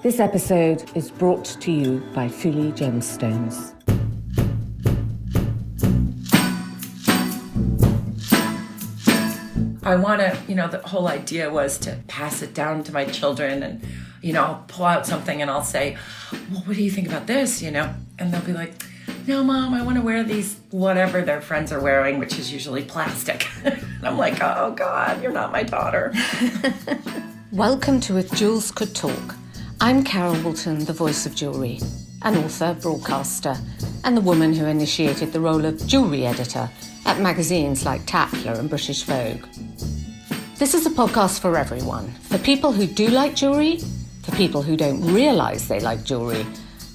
This episode is brought to you by Philly Gemstones. I want to, the whole idea was to pass it down to my children and, I'll pull out something and I'll say, well, what do you think about this, And they'll be like, no, Mom, I want to wear these, whatever their friends are wearing, which is usually plastic. And I'm like, oh, God, you're not my daughter. Welcome to If Jewels Could Talk. I'm Carol Woolton, the voice of jewellery, an author, broadcaster, and the woman who initiated the role of jewellery editor at magazines like Tatler and British Vogue. This is a podcast for everyone, for people who do like jewellery, for people who don't realise they like jewellery,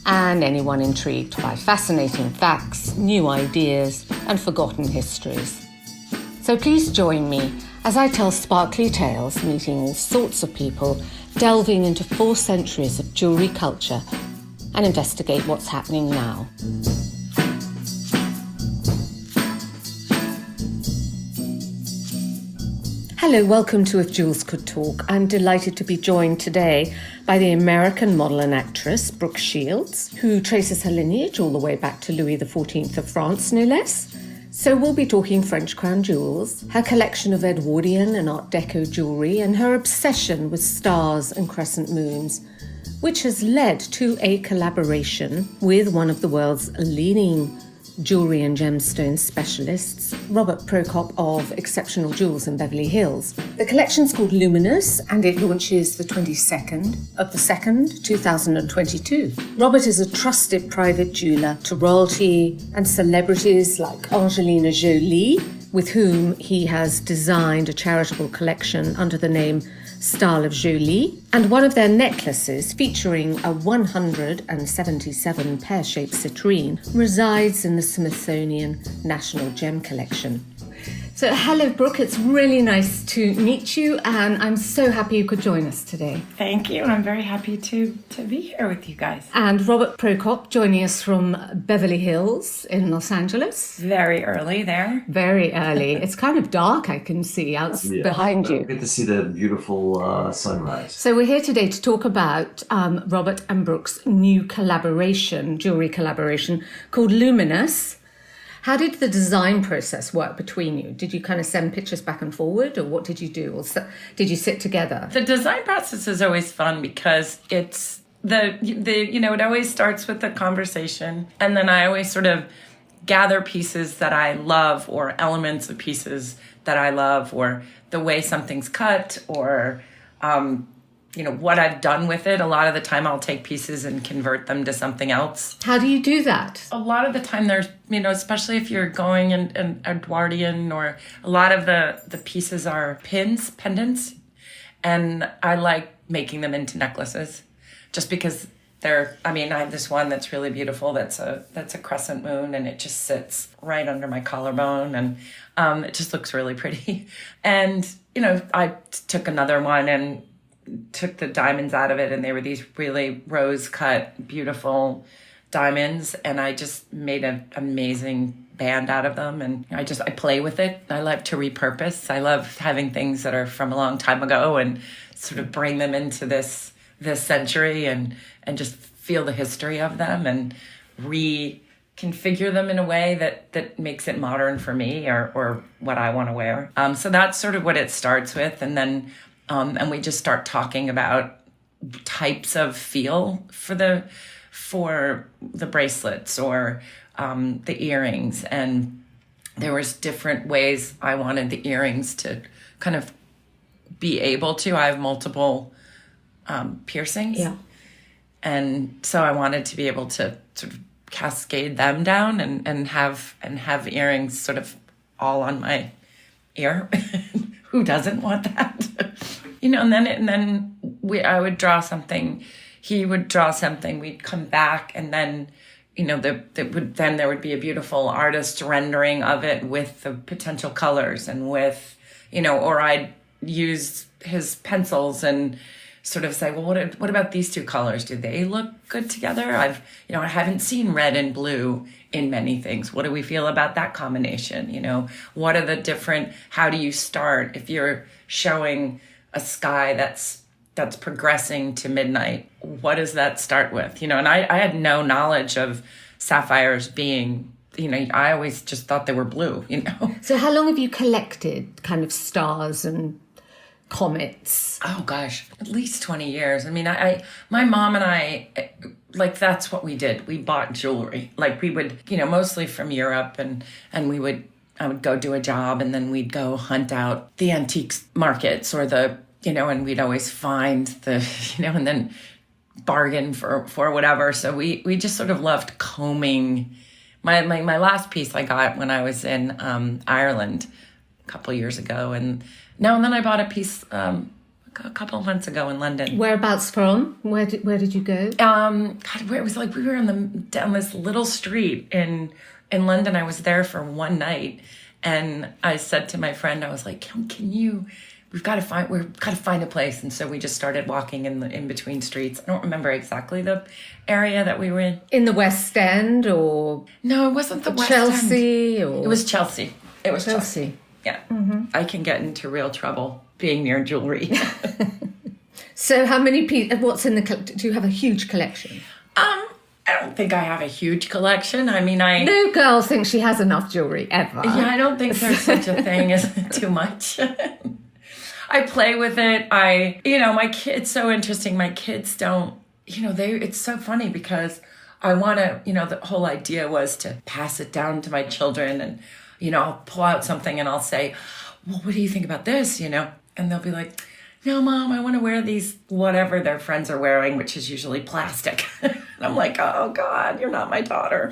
and anyone intrigued by fascinating facts, new ideas, and forgotten histories. So please join me as I tell sparkly tales, meeting all sorts of people, delving into 4 centuries of jewellery culture, and investigate what's happening now. Hello, welcome to If Jewels Could Talk. I'm delighted to be joined today by the American model and actress Brooke Shields, who traces her lineage all the way back to Louis XIV of France, no less. So we'll be talking French crown jewels, her collection of Edwardian and Art Deco jewellery, and her obsession with stars and crescent moons, which has led to a collaboration with one of the world's leading jewellery and gemstone specialists, Robert Procop of Exceptional Jewels in Beverley Hills. The collection's called Luminous, and it launches the 22nd of the 2nd, 2022. Robert is a trusted private jeweller to royalty and celebrities like Angelina Jolie, with whom he has designed a charitable collection under the name Style of Jolie, and one of their necklaces, featuring a 177 pear-shaped citrine, resides in the Smithsonian National Gem Collection. So hello, Brooke, it's really nice to meet you, and I'm so happy you could join us today. Thank you. I'm very happy to be here with you guys. And Robert Procop joining us from Beverly Hills in Los Angeles. Very early there. Very early. It's kind of dark, I can see out behind you. Good to see the beautiful sunrise. So we're here today to talk about Robert and Brooke's new collaboration, jewellery collaboration, called Luminous. How did the design process work between you? Did you kind of send pictures back and forward, or what did you do? Or did you sit together? The design process is always fun because it's it always starts with a conversation, and then I always sort of gather pieces that I love, or elements of pieces that I love, or the way something's cut, or what I've done with it. A lot of the time I'll take pieces and convert them to something else. How do you do that? A lot of the time there's, especially if you're going in Edwardian, or a lot of the pieces are pendants, and I like making them into necklaces just because I have this one that's really beautiful that's a crescent moon, and it just sits right under my collarbone, and it just looks really pretty. And, I took another one and took the diamonds out of it, and they were these really rose-cut, beautiful diamonds, and I just made an amazing band out of them, and I play with it. I love to repurpose. I love having things that are from a long time ago and sort of bring them into this century and just feel the history of them and reconfigure them in a way that makes it modern for me or what I want to wear. So that's sort of what it starts with, and then and we just start talking about types of feel for the bracelets or the earrings. And there was different ways I wanted the earrings to kind of be able to. I have multiple piercings. Yeah. And so I wanted to be able to sort of cascade them down and have earrings sort of all on my ear. Who doesn't want that? And then I would draw something, he would draw something, we'd come back, and then, there would be a beautiful artist rendering of it with the potential colors and with, or I'd use his pencils and sort of say, well, what about these two colors? Do they look good together? I haven't seen red and blue in many things. What do we feel about that combination? What are the different, how do you start if you're showing a sky that's that's progressing to midnight, what does that start with? And I had no knowledge of sapphires being, I always just thought they were blue. So how long have you collected kind of stars and comets? Oh gosh, at least 20 years. I mean, my mom and I, like, that's what we did. We bought jewelry. Like, we would, mostly from Europe, and I would go do a job, and then we'd go hunt out the antiques markets or and we'd always find and then bargain for whatever. So we just sort of loved combing. My last piece I got when I was in Ireland a couple years ago, and then I bought a piece a couple of months ago in London. Whereabouts from? Where did you go? God, where it was like we were down this little street in London. I was there for one night, and I said to my friend, I was like, we've got to find a place. And so we just started walking in between streets. I don't remember exactly the area that we were in. In the West End, or? No, it wasn't the West Chelsea, End. or? It was Chelsea. It was Chelsea. Yeah. Mm-hmm. I can get into real trouble being near jewelry. So how many pieces, do you have a huge collection? I don't think I have a huge collection. I mean, No girl thinks she has enough jewelry, ever. Yeah, I don't think there's such a thing as too much. I play with it. My kids, so interesting. My kids don't, it's so funny because I want to, the whole idea was to pass it down to my children, and, I'll pull out something and I'll say, well, what do you think about this? And they'll be like, no, Mom, I want to wear these, whatever their friends are wearing, which is usually plastic. And I'm like, oh God, you're not my daughter.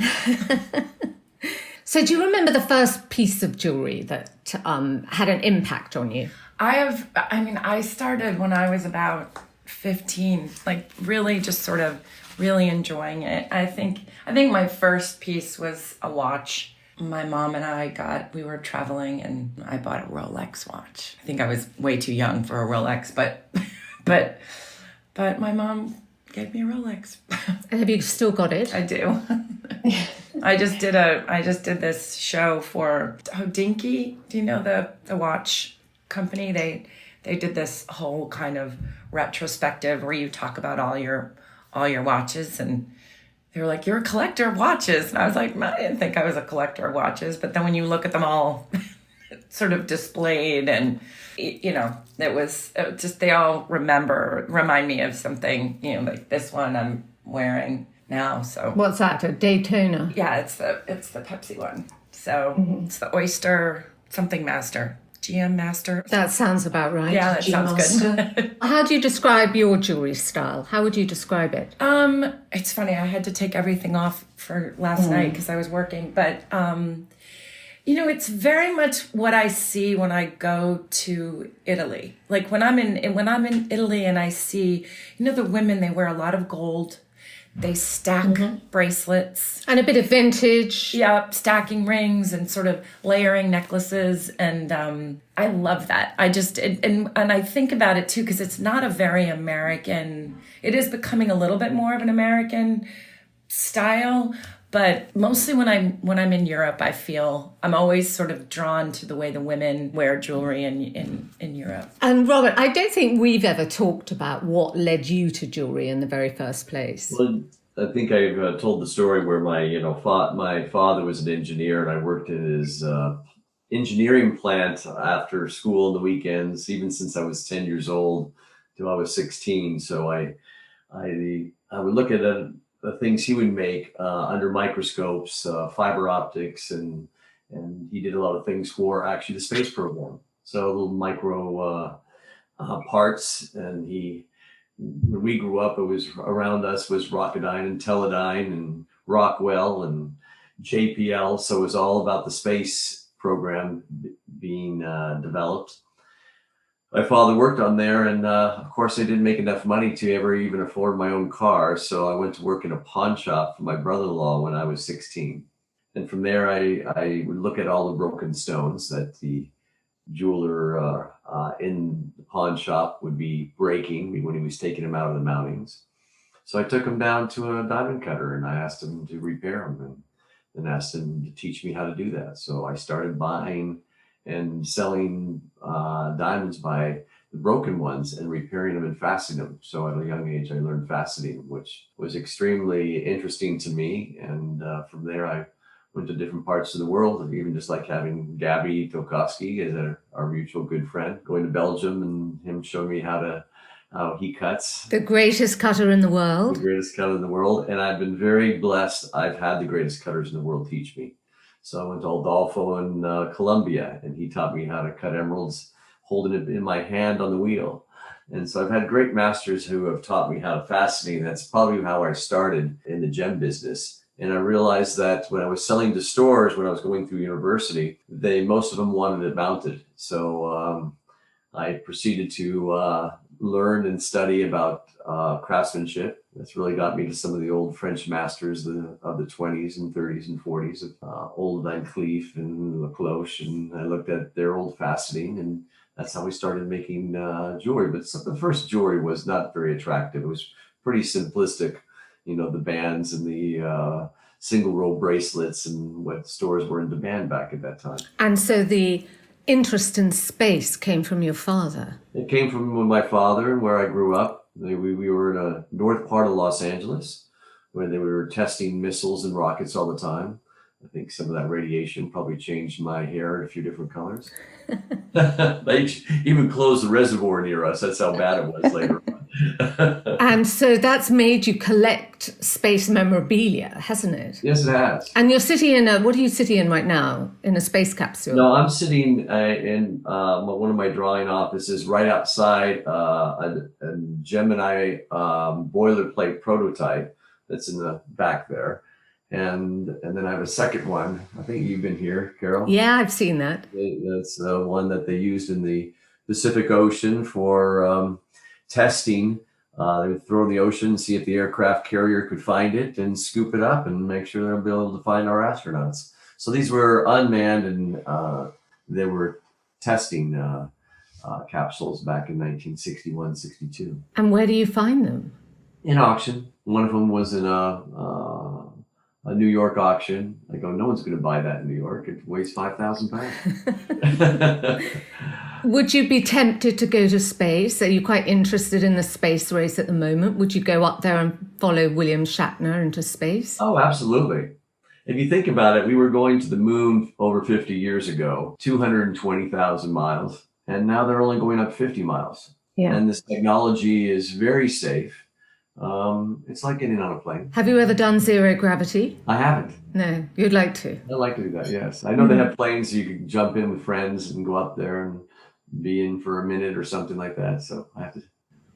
So do you remember the first piece of jewelry that had an impact on you? I started when I was about 15, like really just sort of really enjoying it. I think my first piece was a watch. My mom and we were traveling, and I bought a Rolex watch. I think I was way too young for a Rolex, but my mom gave me a Rolex. And have you still got it? I do. I just did this show for Dinky. Do you know the watch company? They did this whole kind of retrospective where you talk about all your watches, and they were like, "You're a collector of watches," and I was like, I didn't think I was a collector of watches, but then when you look at them all sort of displayed, and it was just, they all remind me of something, like this one I'm wearing now. So what's that? A Daytona? Yeah, it's the Pepsi one. So It's the Oyster something Master. GM Master. That sounds about right. Yeah, that sounds good. How do you describe your jewelry style? How would you describe it? It's funny. I had to take everything off for last night because I was working. But, it's very much what I see when I go to Italy. Like when I'm in Italy and I see, the women, they wear a lot of gold. They stack bracelets. And a bit of vintage. Yeah, stacking rings and sort of layering necklaces. And I love that. And I think about it too, because it's not a very American, it is becoming a little bit more of an American style. But mostly when I'm in Europe, I feel I'm always sort of drawn to the way the women wear jewelry in Europe. And Robert, I don't think we've ever talked about what led you to jewelry in the very first place. Well, I think I've told the story where my father was an engineer, and I worked in his engineering plant after school on the weekends, even since I was 10 years old till I was 16. So I would look at the things he would make under microscopes, fiber optics, and he did a lot of things for actually the space program. So little micro parts, and when we grew up, it was around us was Rocketdyne and Teledyne and Rockwell and JPL. So it was all about the space program being developed. My father worked on there, and of course I didn't make enough money to ever even afford my own car. So I went to work in a pawn shop for my brother-in-law when I was 16. And from there, I would look at all the broken stones that the jeweler in the pawn shop would be breaking when he was taking them out of the mountings. So I took him down to a diamond cutter, and I asked him to repair them, and asked him to teach me how to do that. So I started buying and selling diamonds by the broken ones and repairing them and fastening them. So at a young age, I learned fastening, which was extremely interesting to me. And from there, I went to different parts of the world, even just like having Gabby Tokowski as our mutual good friend, going to Belgium and him showing me how he cuts. The greatest cutter in the world. The greatest cutter in the world. And I've been very blessed. I've had the greatest cutters in the world teach me. So I went to Adolfo in Colombia, and he taught me how to cut emeralds, holding it in my hand on the wheel. And so I've had great masters who have taught me how to fastening. That's probably how I started in the gem business. And I realized that when I was selling to stores, when I was going through university, most of them wanted it mounted. So I proceeded to learn and study about craftsmanship. That's really got me to some of the old French masters of the 20s and 30s and 40s, old Van Cleef and La Cloche. And I looked at their old faceting, and that's how we started making jewelry. But the first jewelry was not very attractive. It was pretty simplistic, the bands and the single row bracelets and what stores were in demand back at that time. And so the interest in space came from your father? It came from my father and where I grew up. We were in a north part of Los Angeles where they were testing missiles and rockets all the time. I think some of that radiation probably changed my hair in a few different colors. They even closed the reservoir near us. That's how bad it was later on. And so that's made you collect space memorabilia, hasn't it? Yes, it has. And you're sitting what are you sitting in right now? In a space capsule? No, I'm sitting in one of my drawing offices right outside a Gemini boilerplate prototype that's in the back there. And then I have a second one. I think you've been here, Carol. Yeah, I've seen that. That's the one that they used in the Pacific Ocean for testing. They would throw in the ocean, see if the aircraft carrier could find it and scoop it up and make sure they'll be able to find our astronauts. So these were unmanned, and they were testing capsules back in 1961, 62. And where do you find them? In auction. One of them was in a New York auction. I go, no one's going to buy that in New York. It weighs 5,000 pounds. Would you be tempted to go to space? Are you quite interested in the space race at the moment? Would you go up there and follow William Shatner into space? Oh, absolutely. If you think about it, we were going to the moon over 50 years ago, 220,000 miles, and now they're only going up 50 miles. Yeah. And this technology is very safe. It's like getting on a plane. Have you ever done zero gravity? I haven't. No, you'd like to. I'd like to do that, yes. I know they have planes you can jump in with friends and go up there and be in for a minute or something like that. So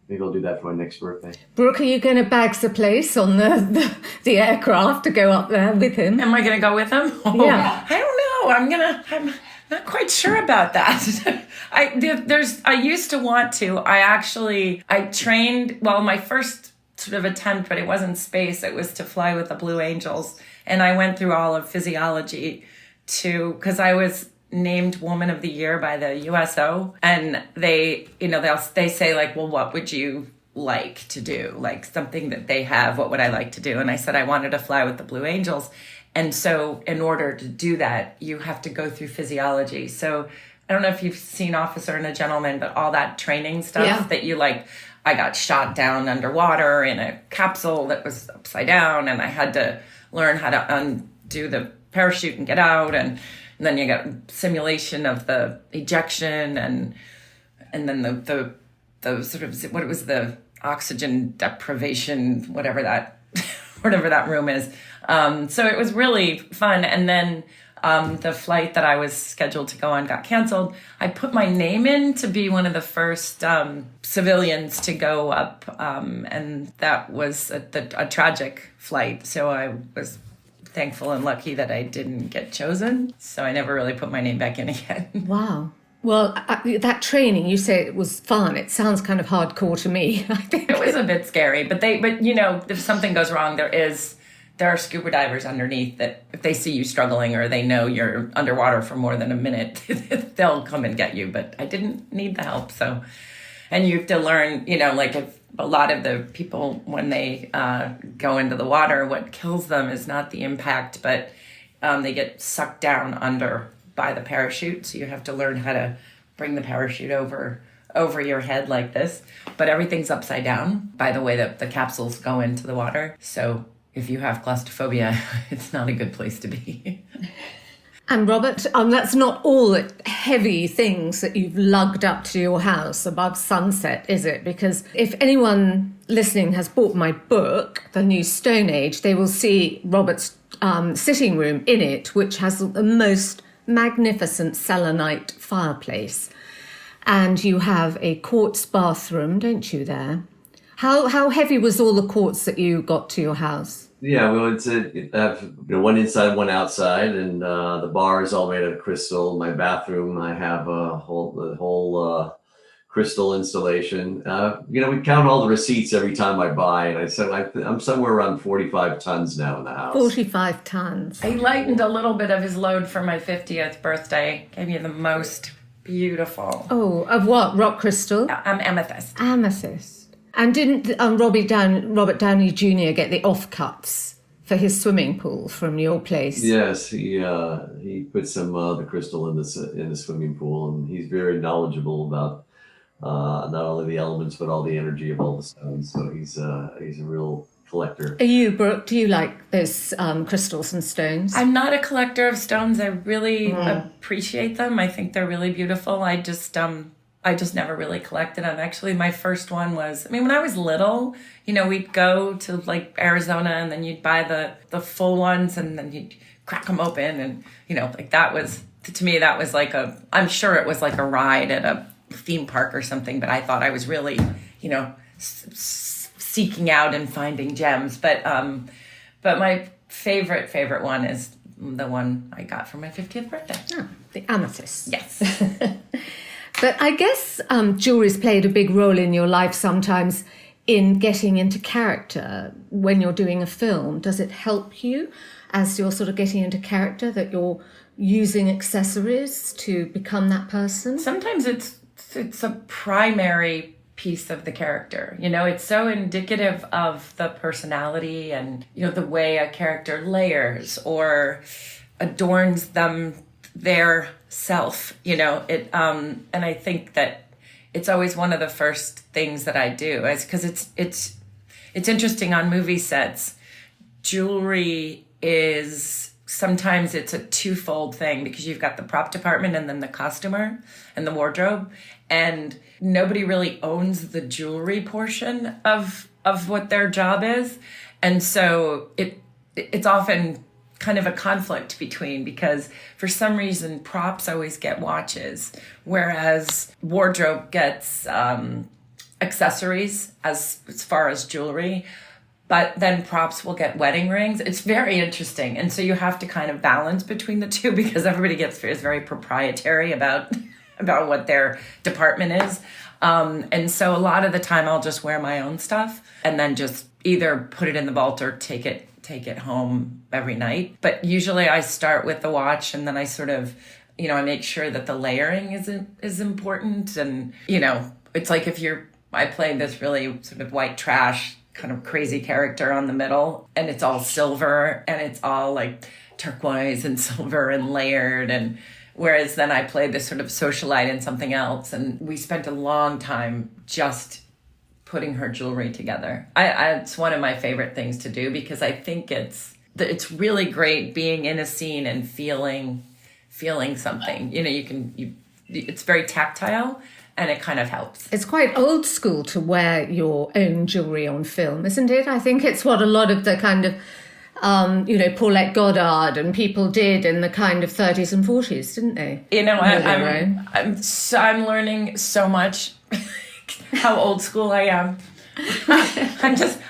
maybe I'll do that for my next birthday. Brooke, are you going to bag the place on the aircraft to go up there with him? Am I going to go with him? Oh, yeah. I don't know. I'm not quite sure about that. I used to want to. I trained, my first sort of attempt, but it wasn't space. It was to fly with the Blue Angels. And I went through all of physiology because I was named Woman of the Year by the USO. And they say like, well, what would you like to do? Like something that they have, what would I like to do? And I said, I wanted to fly with the Blue Angels. And so in order to do that, you have to go through physiology. So I don't know if you've seen Officer and a Gentleman, but all that training stuff that you like, I got shot down underwater in a capsule that was upside down, and I had to learn how to undo the parachute and get out, and then you got simulation of the ejection, and then the sort of what it was, the oxygen deprivation, whatever that room is. So it was really fun, and then the flight that I was scheduled to go on got canceled. I put my name in to be one of the first civilians to go up, and that was a tragic flight. So I was thankful and lucky that I didn't get chosen. So I never really put my name back in again. Wow. Well, that training, you say it was fun. It sounds kind of hardcore to me. I think it was a bit scary, but if something goes wrong, there are scuba divers underneath that if they see you struggling or they know you're underwater for more than a minute, they'll come and get you. But I didn't need the help. So, and you have to learn, like if a lot of the people, when they go into the water, what kills them is not the impact, but they get sucked down under by the parachute. So you have to learn how to bring the parachute over over your head like this, but everything's upside down by the way that the capsules go into the water. So if you have claustrophobia, it's not a good place to be. And Robert, that's not all the heavy things that you've lugged up to your house above sunset, is it? Because if anyone listening has bought my book, The New Stone Age, they will see Robert's sitting room in it, which has the most magnificent selenite fireplace. And you have a quartz bathroom, don't you, there? How heavy was all the quartz that you got to your house? Yeah, well, it's one inside, one outside, and the bar is all made out of crystal. My bathroom, I have the whole crystal installation. We count all the receipts every time I buy, and I said I'm somewhere around 45 tons now in the house. 45 tons. He lightened a little bit of his load for my 50th birthday. Gave me the most beautiful. Oh, of what? Rock crystal? Amethyst. Amethyst. And didn't Robert Downey Jr. get the offcuts for his swimming pool from your place? Yes, he put some the crystal in the swimming pool, and he's very knowledgeable about not only the elements but all the energy of all the stones. So he's a real collector. Are you, Brooke? Do you like those crystals and stones? I'm not a collector of stones. I really appreciate them. I think they're really beautiful. I just never really collected them. Actually, my first one was, when I was little, we'd go to like Arizona and then you'd buy the full ones and then you'd crack them open. And, that was, to me, that was like I'm sure it was like a ride at a theme park or something, but I thought I was really, seeking out and finding gems. But my favorite one is the one I got for my 50th birthday. Oh, the amethyst. Yes. But I guess jewelry's played a big role in your life sometimes in getting into character when you're doing a film. Does it help you as you're sort of getting into character that you're using accessories to become that person? Sometimes it's a primary piece of the character. It's so indicative of the personality and, the way a character layers or adorns their self, and I think that it's always one of the first things that I do, because it's interesting on movie sets. Jewelry is sometimes it's a twofold thing because you've got the prop department and then the costumer and the wardrobe, and nobody really owns the jewelry portion of what their job is, and so it's often kind of a conflict between, because for some reason props always get watches, whereas wardrobe gets accessories as far as jewelry, but then props will get wedding rings. It's very interesting. And so you have to kind of balance between the two because everybody is very proprietary about what their department is. And so a lot of the time I'll just wear my own stuff and then just either put it in the vault or take it home every night. But usually I start with the watch and then I sort of, I make sure that the layering is important. And, it's like I play this really sort of white trash kind of crazy character on the middle, and it's all silver and it's all like turquoise and silver and layered. And whereas then I play this sort of socialite in something else. And we spent a long time just putting her jewelry together. It's one of my favorite things to do because I think it's really great being in a scene and feeling something. It's very tactile and it kind of helps. It's quite old school to wear your own jewelry on film, isn't it? I think it's what a lot of the kind of Paulette Goddard and people did in the kind of 30s and 40s, didn't they? I'm learning so much. How old school I am.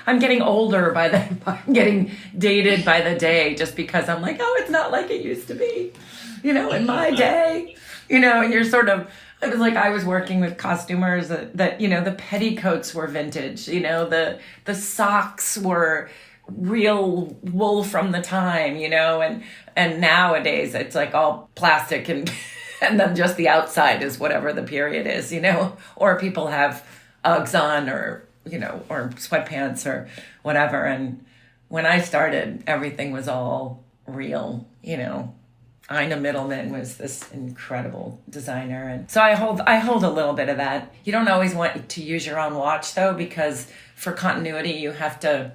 I'm getting older I'm getting dated by the day just because I'm like, oh, it's not like it used to be, in my day, and you're sort of, it was like I was working with costumers that the petticoats were vintage, the socks were real wool from the time, and nowadays it's like all plastic and then just the outside is whatever the period is, or people have Uggs on or sweatpants or whatever. And when I started, everything was all real, Ina Middleman was this incredible designer. And so I hold a little bit of that. You don't always want to use your own watch though, because for continuity, you have to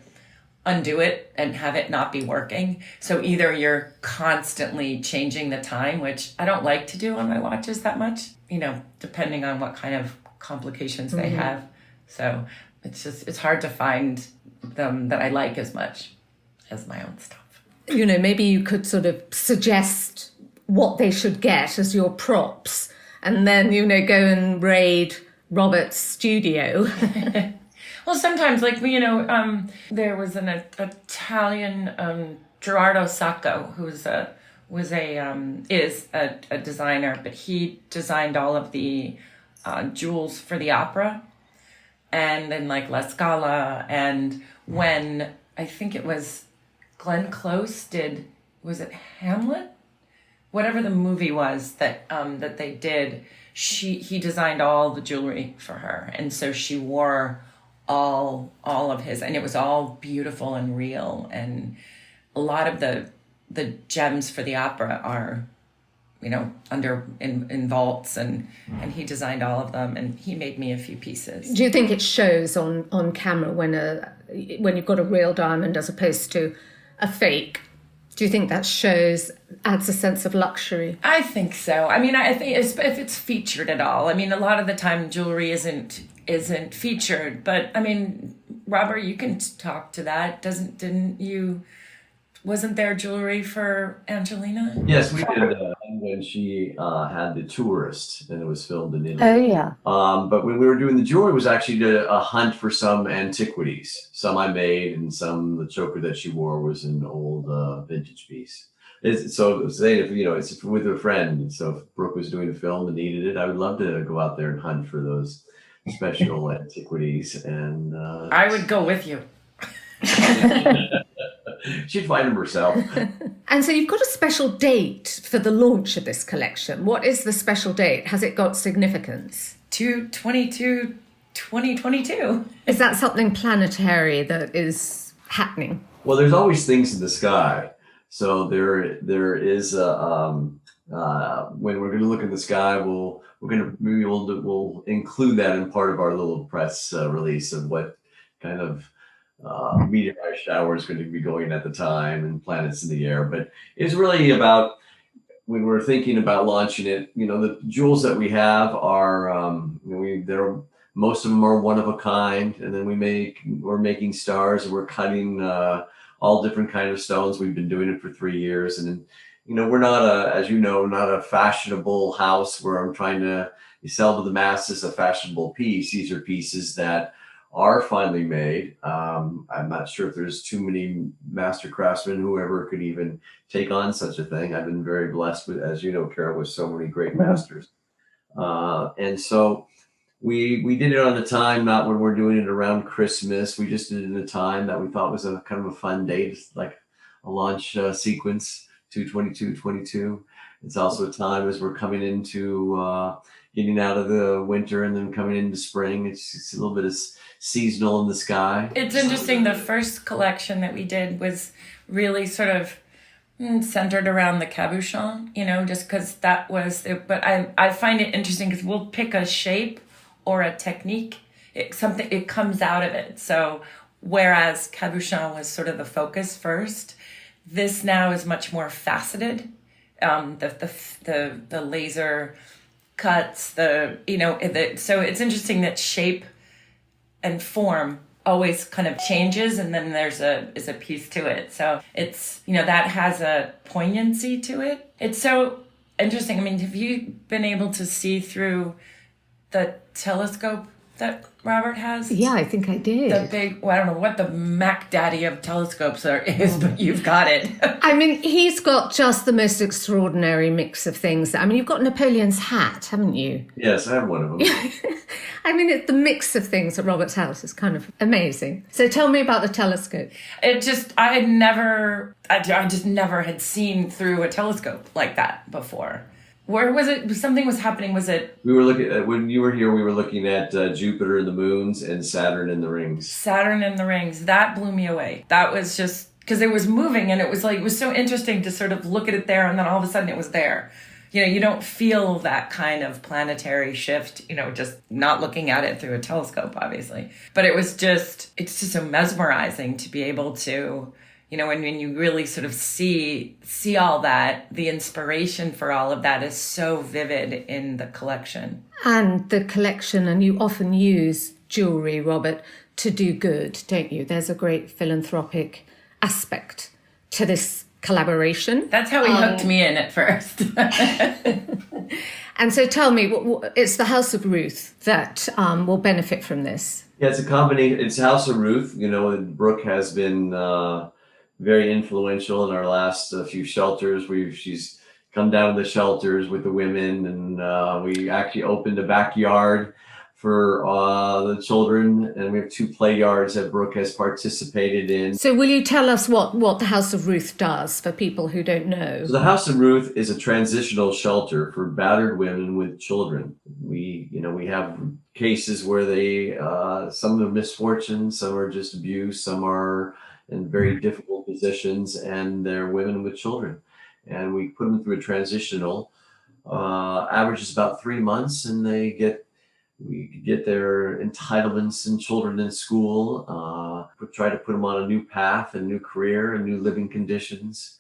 undo it and have it not be working. So either you're constantly changing the time, which I don't like to do on my watches that much, depending on what kind of complications they have. So it's hard to find them that I like as much as my own stuff. Maybe you could sort of suggest what they should get as your props and then, go and raid Robert's studio. Well, sometimes, there was an Italian Gerardo Sacco, who is a designer, but he designed all of the jewels for the opera, and then La Scala, and when I think it was Glenn Close was it Hamlet? Whatever the movie was that they did, he designed all the jewelry for her, and so she wore all of his, and it was all beautiful and real, and a lot of the gems for the opera are in vaults, and he designed all of them, and he made me a few pieces. Do you think it shows on camera when you've got a real diamond as opposed to a fake? Do you think that adds a sense of luxury? I think so. I think if it's featured at all. A lot of the time jewelry isn't featured, but Robert, you can talk to that. Wasn't there jewelry for Angelina? Yes, we did when she had The Tourist, and it was filmed in Italy. Oh, yeah. But when we were doing the jewelry, it was actually a hunt for some antiquities. Some I made, and the choker that she wore was an old vintage piece. So say it's with a friend. So if Brooke was doing a film and needed it, I would love to go out there and hunt for those special antiquities. And I would go with you. She'd find them herself. And so you've got a special date for the launch of this collection. What is the special date? Has it got significance? 2/22/2022. Is that something planetary that is happening? Well, there's always things in the sky. So there is when we're going to look in the sky, we'll include that in part of our little press release of what kind of meteorite shower is going to be going at the time and planets in the air. But it's really about, when we're thinking about launching it, the jewels that we have are most of them are one of a kind, and then we're making stars, and we're cutting all different kind of stones. We've been doing it for 3 years, and we're not not a fashionable house where I'm trying to sell to the masses a fashionable piece. These are pieces that are finally made. I'm not sure if there's too many master craftsmen, whoever could even take on such a thing. I've been very blessed with, as you know, Carol, with so many great masters. And so we did it on a time, not when we're doing it around Christmas. We just did it in a time that we thought was a kind of a fun date. It's like a launch sequence, 2/22/22. It's also a time as we're coming into getting out of the winter and then coming into spring. It's a little bit of seasonal in the sky. It's interesting. The first collection that we did was really sort of centered around the cabochon, just because that was it. But I find it interesting because we'll pick a shape or a technique. It comes out of it. So whereas cabochon was sort of the focus first, this now is much more faceted. The laser cuts, so it's interesting that shape and form always kind of changes, and then is a piece to it. So it's, that has a poignancy to it. It's so interesting. Have you been able to see through the telescope that Robert has? Yeah, I think I did. The big, I don't know what the Mac Daddy of telescopes is, but you've got it. He's got just the most extraordinary mix of things. You've got Napoleon's hat, haven't you? Yes, I have one of them. The mix of things at Robert's house is kind of amazing. So tell me about the telescope. I just never had seen through a telescope like that before. Where was it? Something was happening. Was it? We were looking at, when you were here, we were looking at Jupiter and the moons and Saturn and the rings. Saturn and the rings. That blew me away. That was just because it was moving, and it was so interesting to sort of look at it there, and then all of a sudden it was there. You don't feel that kind of planetary shift, just not looking at it through a telescope, obviously. But it's just so mesmerizing to be able to, when you really sort of see all that, the inspiration for all of that is so vivid in the collection. And the collection, and you often use jewellery, Robert, to do good, don't you? There's a great philanthropic aspect to this collaboration. That's how he hooked me in at first. And so tell me, it's the House of Ruth that will benefit from this. Yeah, it's a combination. It's House of Ruth. Brooke has been very influential in our last few shelters. She's come down to the shelters with the women, and we actually opened a backyard for the children, and we have 2 play yards that Brooke has participated in. So will you tell us what the House of Ruth does for people who don't know? So the House of Ruth is a transitional shelter for battered women with children. We have cases where they, some are misfortune, some are just abuse, some are in very difficult positions, and they're women with children. And we put them through a transitional, averages about 3 months, and we get their entitlements and children in school, try to put them on a new path, a new career, and new living conditions.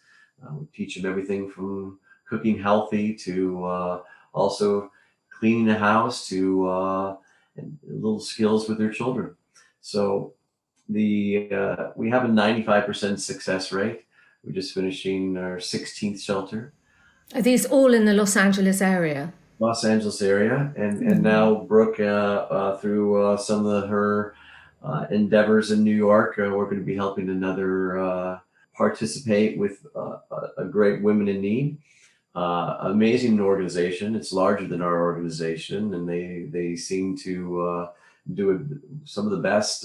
We teach them everything from cooking healthy to also cleaning the house to and little skills with their children. So we have a 95% success rate. We're just finishing our 16th shelter. Are these all in the Los Angeles area? Los Angeles area, and now Brooke, through some of her endeavors in New York, we're going to be helping another participate with a great Women in Need, amazing organization. It's larger than our organization, and they seem to do some of the best,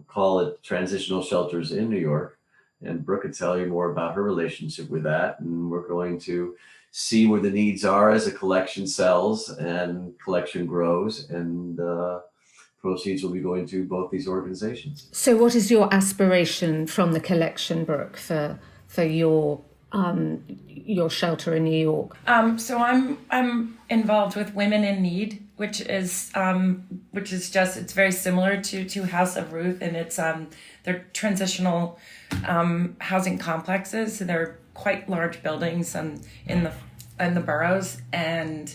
call it transitional shelters in New York. And Brooke could tell you more about her relationship with that, and we're going to see where the needs are as a collection sells and collection grows, and proceeds will be going to both these organizations. So what is your aspiration from the collection, Brooke, for your shelter in New York? So I'm involved with Women in Need, which is just, it's very similar to House of Ruth, and it's they're transitional housing complexes. So they're quite large buildings in the boroughs, and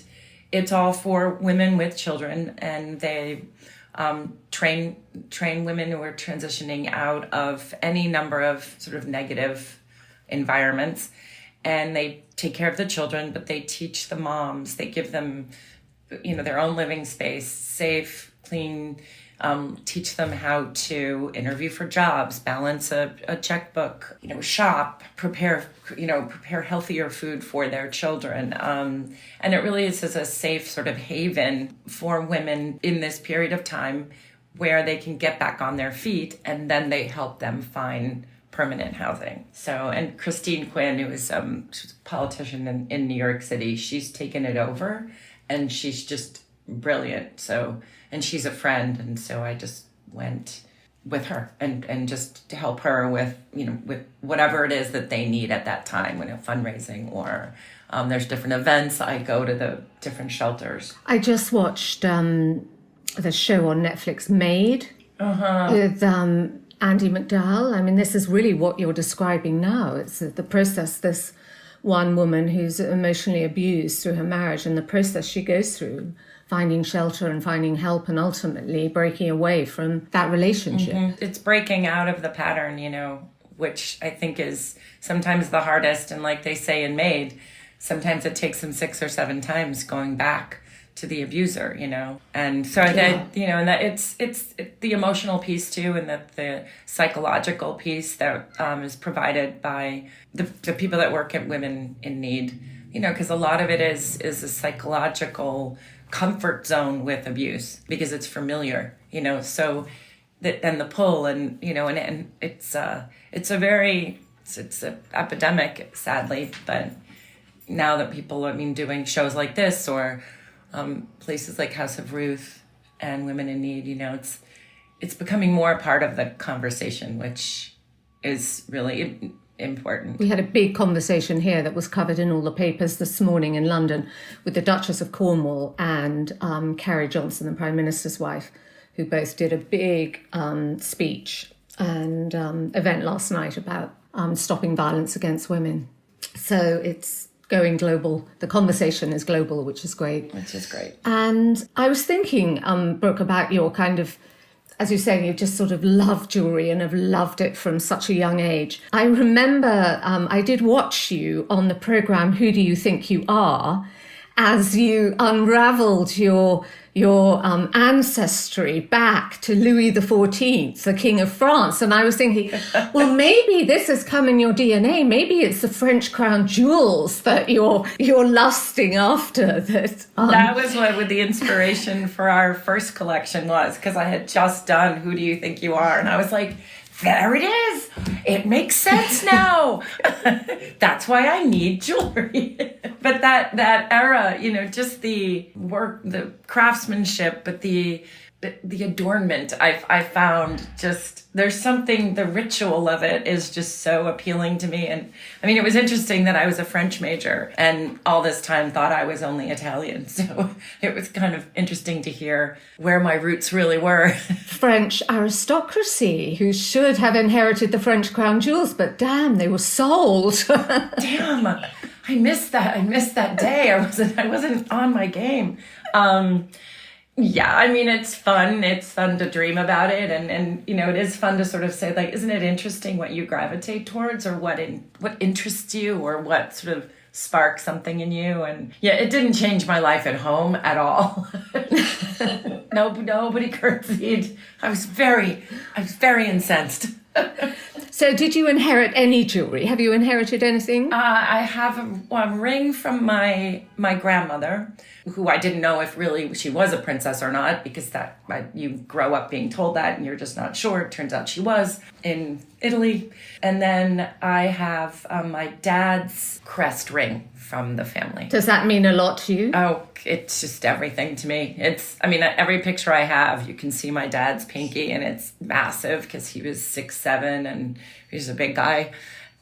it's all for women with children, and they train women who are transitioning out of any number of sort of negative environments, and they take care of the children, but they teach the moms, they give them their own living space, safe, clean, teach them how to interview for jobs, balance a checkbook, shop, prepare healthier food for their children. And it really is a safe sort of haven for women in this period of time where they can get back on their feet, and then they help them find permanent housing. So, and Christine Quinn, who is she's a politician in New York City, she's taken it over, and she's just brilliant. So, and she's a friend, and so I just went with her and just to help her with with whatever it is that they need at that time, fundraising, or there's different events. I go to the different shelters. I just watched the show on Netflix, Made, with Andy McDowell. I mean, this is really what you're describing now. It's the process, this one woman who's emotionally abused through her marriage, and the process she goes through, finding shelter and finding help, and ultimately breaking away from that relationship. Mm-hmm. It's breaking out of the pattern, which I think is sometimes the hardest. And like they say in Made, sometimes it takes them 6 or 7 times going back to the abuser, and so that, and that it's the emotional piece too, and that the psychological piece that is provided by the people that work at Women in Need, because a lot of it is a psychological comfort zone with abuse because it's familiar, so that then the pull, and and it's a epidemic, sadly, but now that people doing shows like this, or places like House of Ruth and Women in Need, it's becoming more a part of the conversation, which is really important. We had a big conversation here that was covered in all the papers this morning in London with the Duchess of Cornwall and Carrie Johnson, the Prime Minister's wife, who both did a big speech and event last night about stopping violence against women. So it's going global. The conversation is global, which is great. Which is great. And I was thinking, Brooke, about your kind of, as you're saying, you just sort of love jewellery and have loved it from such a young age. I remember I did watch you on the programme Who Do You Think You Are, as you unravelled your ancestry back to Louis XIV, the King of France. And I was thinking, well, maybe this has come in your DNA. Maybe it's the French crown jewels that you're lusting after. That was what the inspiration for our first collection was, because I had just done Who Do You Think You Are? And I was like, there it is. It makes sense now. That's why I need jewelry. But that era, just the work, the craftsmanship, but the adornment, I found just, there's something, the ritual of it is just so appealing to me. And I mean, it was interesting that I was a French major and all this time thought I was only Italian. So it was kind of interesting to hear where my roots really were. French aristocracy who should have inherited the French crown jewels, but damn, they were sold. Damn, I missed that day. I wasn't on my game. Yeah, I mean, it's fun. It's fun to dream about it. And it is fun to sort of say, like, isn't it interesting what you gravitate towards or what interests you or what sort of sparks something in you? And yeah, it didn't change my life at home at all. Nobody curtsied. I was very incensed. So did you inherit any jewelry? Have you inherited anything? I have a ring from my grandmother, who I didn't know if really she was a princess or not, because you grow up being told that and you're just not sure. It turns out she was in Italy. And then I have my dad's crest ring from the family. Does that mean a lot to you? Oh, it's just everything to me. Every picture I have, you can see my dad's pinky, and it's massive because he was 6'7" and he's a big guy.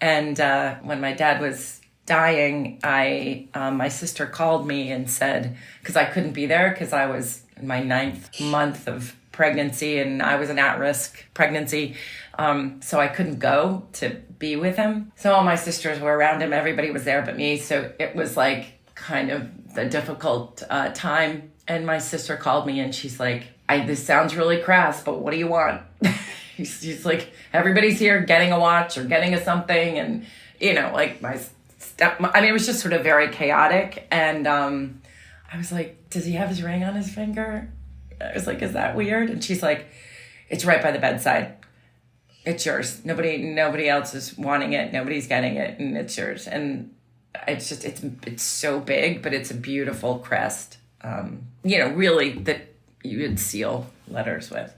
And when my dad was dying, my sister called me and said, because I couldn't be there because I was in my 9th month of pregnancy and I was an at-risk pregnancy. So I couldn't go to be with him. So all my sisters were around him. Everybody was there but me. So it was like kind of the difficult time. And my sister called me and she's like, this sounds really crass, but what do you want? She's like, everybody's here getting a watch or getting a something. And, like it was just sort of very chaotic. And I was like, does he have his ring on his finger? I was like, is that weird? And she's like, it's right by the bedside. It's yours. Nobody else is wanting it. Nobody's getting it, and it's yours. And it's just, it's so big, but it's a beautiful crest. Really that you would seal letters with.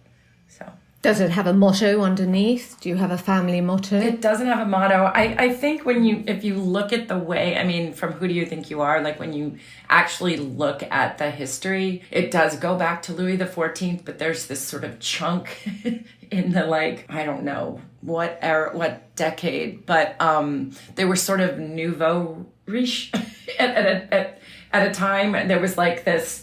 So. Does it have a motto underneath? Do you have a family motto? It doesn't have a motto. I think if you look at the way, from Who Do You Think You Are, like when you actually look at the history, it does go back to Louis XIV, but there's this sort of chunk in the, I don't know what era, what decade, but they were sort of nouveau riche at a time. There was this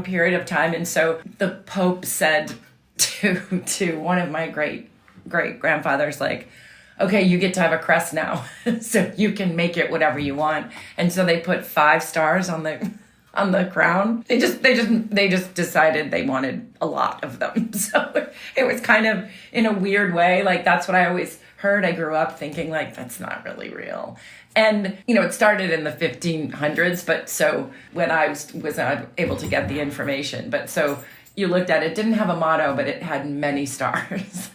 period of time. And so the Pope said to one of my great grandfathers, okay, you get to have a crest now, so you can make it whatever you want. And so they put 5 stars on the crown. They just decided they wanted a lot of them. So it was kind of in a weird way, that's what I always heard. I grew up thinking that's not really real. And, it started in the 1500s, but so when I was able to get the information, but so you looked at it, didn't have a motto, but it had many stars.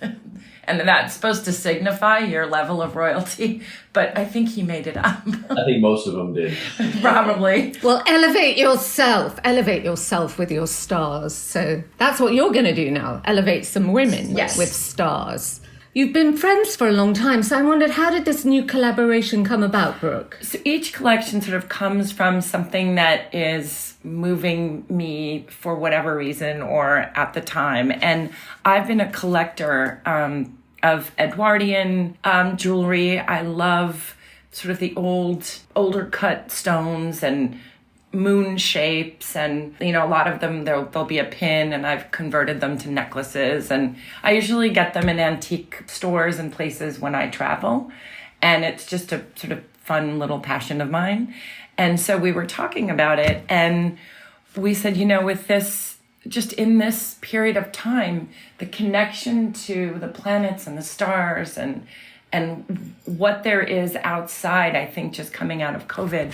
And that's supposed to signify your level of royalty, but I think he made it up. I think most of them did. Probably. Well, elevate yourself with your stars. So that's what you're going to do now, elevate some women with stars. You've been friends for a long time, so I wondered, how did this new collaboration come about, Brooke? So each collection sort of comes from something that is moving me for whatever reason or at the time. And I've been a collector of Edwardian jewelry. I love sort of the older cut stones and moon shapes, and a lot of them there'll be a pin, and I've converted them to necklaces, and I usually get them in antique stores and places when I travel, and it's just a sort of fun little passion of mine. And so we were talking about it, and we said, with this, just in this period of time, the connection to the planets and the stars and what there is outside, I think just coming out of COVID,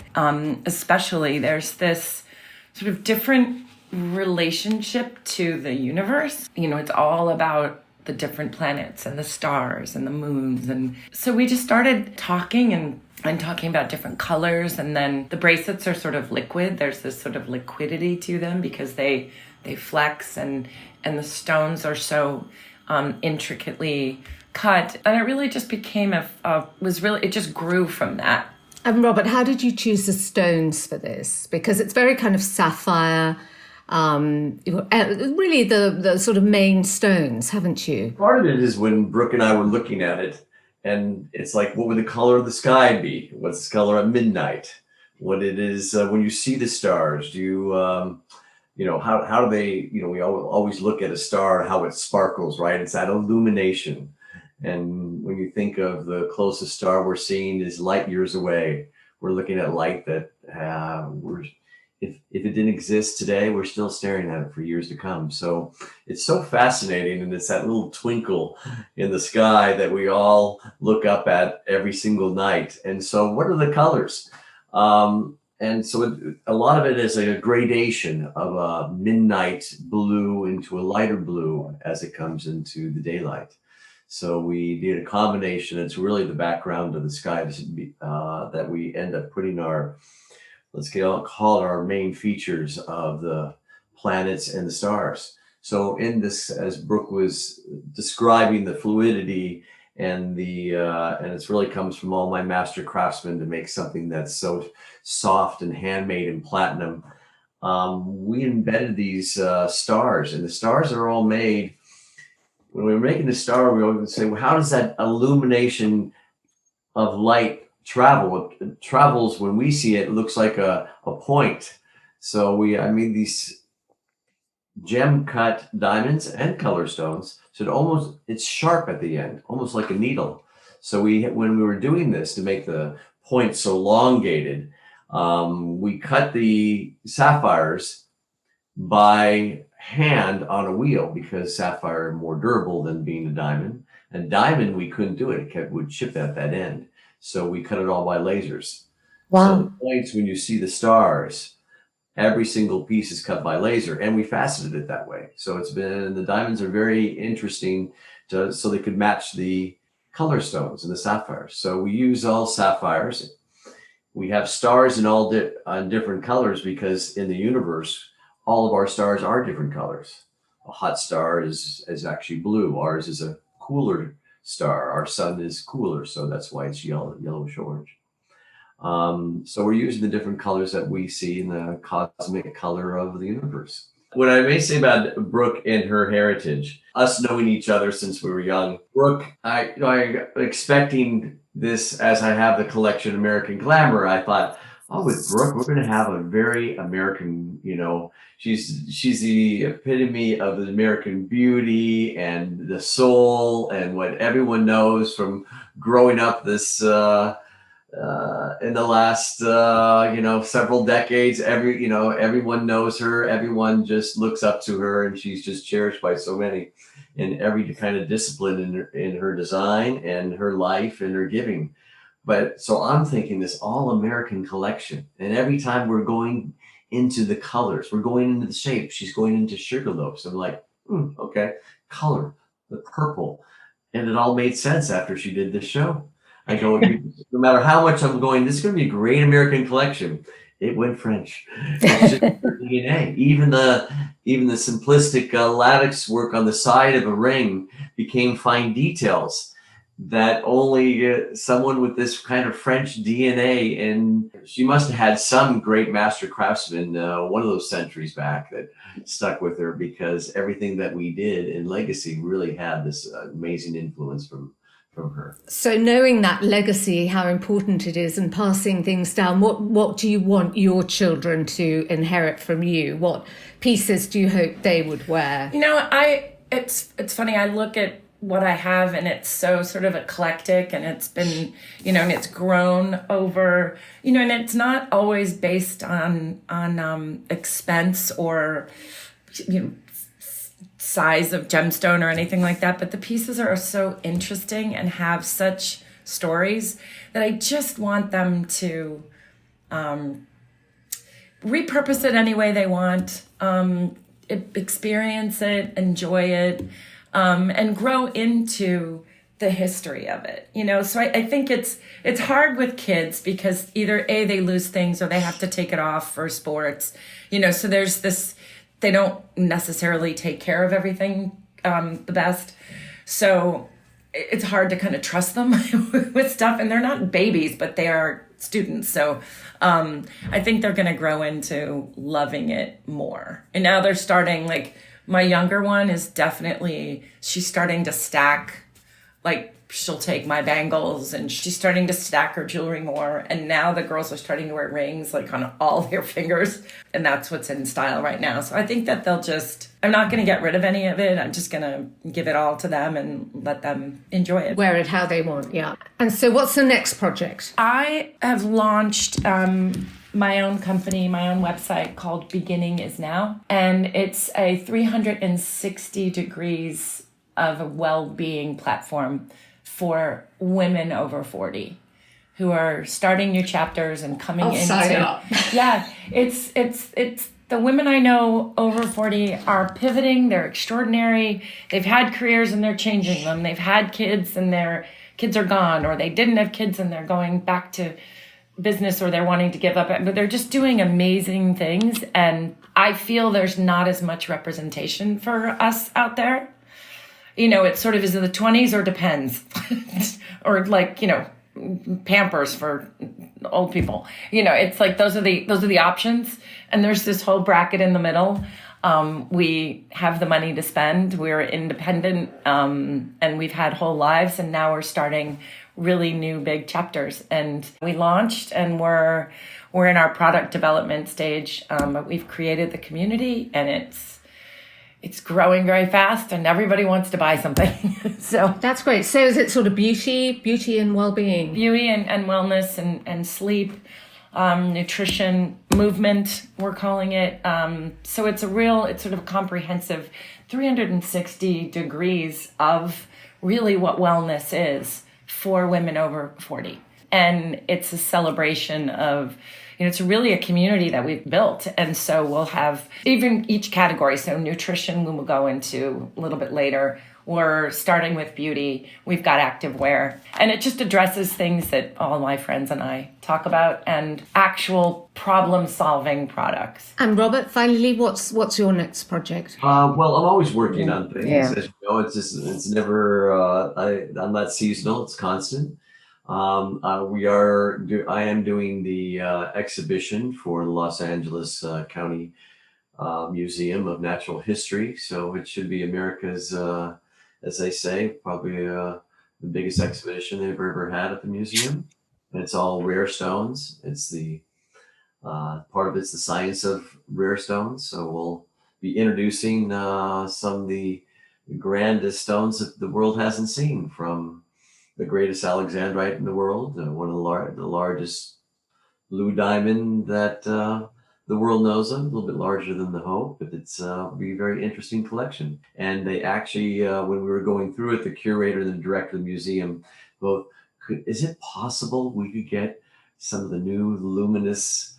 especially, there's this sort of different relationship to the universe. It's all about the different planets and the stars and the moons. And so we just started talking and talking about different colors. And then the bracelets are sort of liquid. There's this sort of liquidity to them because they flex, and the stones are so intricately cut, and it really just became it just grew from that. And Robert, how did you choose the stones for this? Because it's very kind of sapphire, really the sort of main stones, haven't you? Part of it is when Brooke and I were looking at it, and it's like, what would the color of the sky be? What's the color at midnight? What it is when you see the stars? Do you how do they? We always look at a star, how it sparkles, right? It's that illumination. And when you think of the closest star we're seeing is light years away, we're looking at light that if it didn't exist today, we're still staring at it for years to come. So it's so fascinating, and it's that little twinkle in the sky that we all look up at every single night. And so what are the colors? And so a lot of it is a gradation of a midnight blue into a lighter blue as it comes into the daylight. So we did a combination. It's really the background of the sky that we end up putting call it our main features of the planets and the stars. So in this, as Brooke was describing the fluidity and it really comes from all my master craftsmen to make something that's so soft and handmade in platinum. We embedded these stars, and the stars are all made. When we were making the star, we always say, well, how does that illumination of light travel? It travels, when we see it, it looks like a point. So I made these gem cut diamonds and color stones. So it's sharp at the end, almost like a needle. So when we were doing this to make the point so elongated, we cut the sapphires by hand on a wheel, because sapphire are more durable than being a diamond. And diamond, we couldn't do it. It would chip at that end. So we cut it all by lasers. Wow. So the points, when you see the stars, every single piece is cut by laser, and we faceted it that way. So the diamonds are very interesting so they could match the color stones and the sapphires. So we use all sapphires. We have stars in all different colors, because in the universe, all of our stars are different colors. A hot star is actually blue. Ours is a cooler star. Our sun is cooler, so that's why it's yellowish orange. So we're using the different colors that we see in the cosmic color of the universe. What I may say about Brooke and her heritage, us knowing each other since we were young, Brooke, I expecting this as I have the collection American Glamour, I thought, with Brooke, we're going to have a very American, she's the epitome of the American beauty and the soul and what everyone knows from growing up this in the last several decades. Everyone knows her, everyone just looks up to her, and she's just cherished by so many in every kind of discipline in her design and her life and her giving. But so I'm thinking this all American collection, and every time we're going into the colors, we're going into the shape, she's going into sugarloafs. I'm like, okay, color, the purple. And it all made sense after she did this show. I go, no matter how much I'm going, this is going to be a great American collection. It went French. It's just her DNA. Even the simplistic lattice work on the side of a ring became fine details. that only someone with this kind of French DNA, and she must have had some great master craftsman one of those centuries back that stuck with her, because everything that we did in Legacy really had this amazing influence from her. So knowing that legacy, how important it is, and passing things down, what do you want your children to inherit from you? What pieces do you hope they would wear? It's funny. I look at what I have, and it's so sort of eclectic, and it's been, and it's grown over, and it's not always based on expense or, size of gemstone or anything like that, but the pieces are so interesting and have such stories that I just want them to repurpose it any way they want, experience it, enjoy it, and grow into the history of it. So I think it's hard with kids because either A, they lose things, or they have to take it off for sports, so there's this, they don't necessarily take care of everything the best. So it's hard to kind of trust them with stuff. And they're not babies, but they are students. So I think they're going to grow into loving it more. And now they're starting, like my younger one is definitely, she's starting to stack, like she'll take my bangles and she's starting to stack her jewelry more. And now the girls are starting to wear rings like on all their fingers. And that's what's in style right now. So I think that I'm not going to get rid of any of it. I'm just going to give it all to them and let them enjoy it. Wear it how they want, yeah. And so what's the next project? I have launched my own company, my own website called Beginning Is Now. And it's a 360 degrees of a well-being platform for women over 40 who are starting new chapters and coming into. Sign up. Yeah, it's the women I know over 40 are pivoting. They're extraordinary. They've had careers and they're changing them. They've had kids and their kids are gone, or they didn't have kids and they're going back to business, or they're wanting to give up. But they're just doing amazing things. And I feel there's not as much representation for us out there. It sort of is in the 20s or depends. Or like, Pampers for old people. It's like those are the options. And there's this whole bracket in the middle. We have the money to spend. We're independent, and we've had whole lives. And now we're starting really new big chapters. And we launched, and we're in our product development stage. But we've created the community, and it's growing very fast, and everybody wants to buy something. So that's great. So is it sort of beauty and well-being? Beauty and wellness and sleep, nutrition, movement, we're calling it. So it's sort of a comprehensive 360 degrees of really what wellness is for women over 40. And it's a celebration of, it's really a community that we've built. And so we'll have even each category. So nutrition, we will go into a little bit later. We're starting with beauty. We've got activewear. And it just addresses things that all my friends and I talk about, and actual problem-solving products. And Robert, finally, what's your next project? Well, I'm always working on things. Yeah. As you know, it's never, I'm not seasonal, it's constant. I am doing the exhibition for the Los Angeles County Museum of Natural History. So it should be America's, as they say, probably the biggest exhibition they've ever had at the museum. And it's all rare stones. It's the part of it's the science of rare stones. So we'll be introducing some of the grandest stones that the world hasn't seen, from the greatest Alexandrite in the world, one of the largest blue diamond that the world knows of, a little bit larger than the Hope, but it's be a very interesting collection. And they actually, when we were going through it, the curator and the director of the museum both, is it possible we could get some of the new Luminous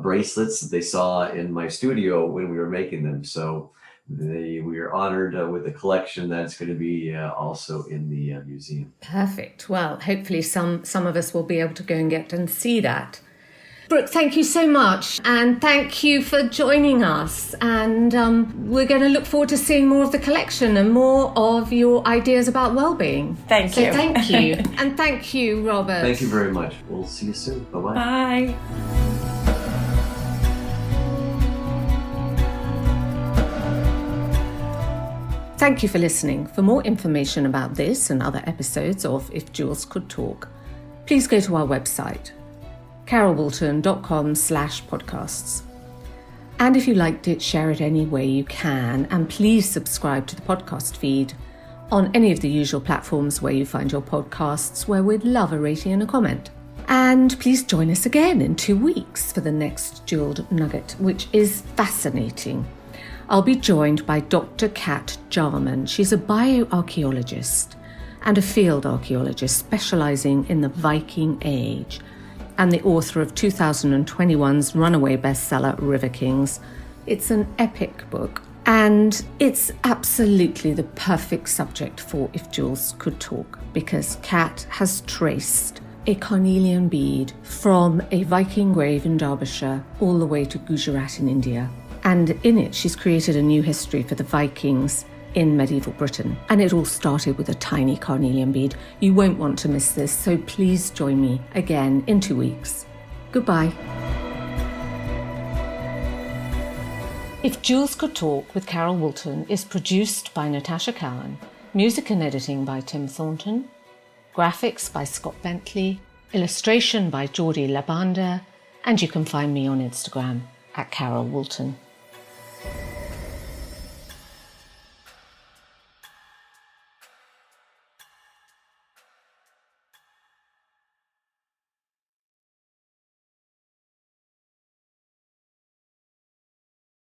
bracelets that they saw in my studio when we were making them? So we are honored with a collection that's going to be also in the museum. Perfect. Well, hopefully some of us will be able to go and see that. Brooke, thank you so much. And thank you for joining us. And we're going to look forward to seeing more of the collection and more of your ideas about well-being. Thank you. Thank you. And thank you, Robert. Thank you very much. We'll see you soon. Bye-bye. Bye. Thank you for listening. For more information about this and other episodes of If Jewels Could Talk, please go to our website, carolwoolton.com/podcasts. And if you liked it, share it any way you can. And please subscribe to the podcast feed on any of the usual platforms where you find your podcasts, where we'd love a rating and a comment. And please join us again in 2 weeks for the next Jewelled Nugget, which is fascinating. I'll be joined by Dr. Kat Jarman. She's a bioarchaeologist and a field archaeologist specialising in the Viking Age, and the author of 2021's runaway bestseller, River Kings. It's an epic book, and it's absolutely the perfect subject for If Jewels Could Talk, because Kat has traced a carnelian bead from a Viking grave in Derbyshire all the way to Gujarat in India. And in it, she's created a new history for the Vikings in medieval Britain. And it all started with a tiny carnelian bead. You won't want to miss this, so please join me again in 2 weeks. Goodbye. If Jewels Could Talk with Carol Woolton is produced by Natasha Cowan, music and editing by Tim Thornton, graphics by Scott Bentley, illustration by Jordi Labanda, and you can find me on Instagram at Carol Woolton.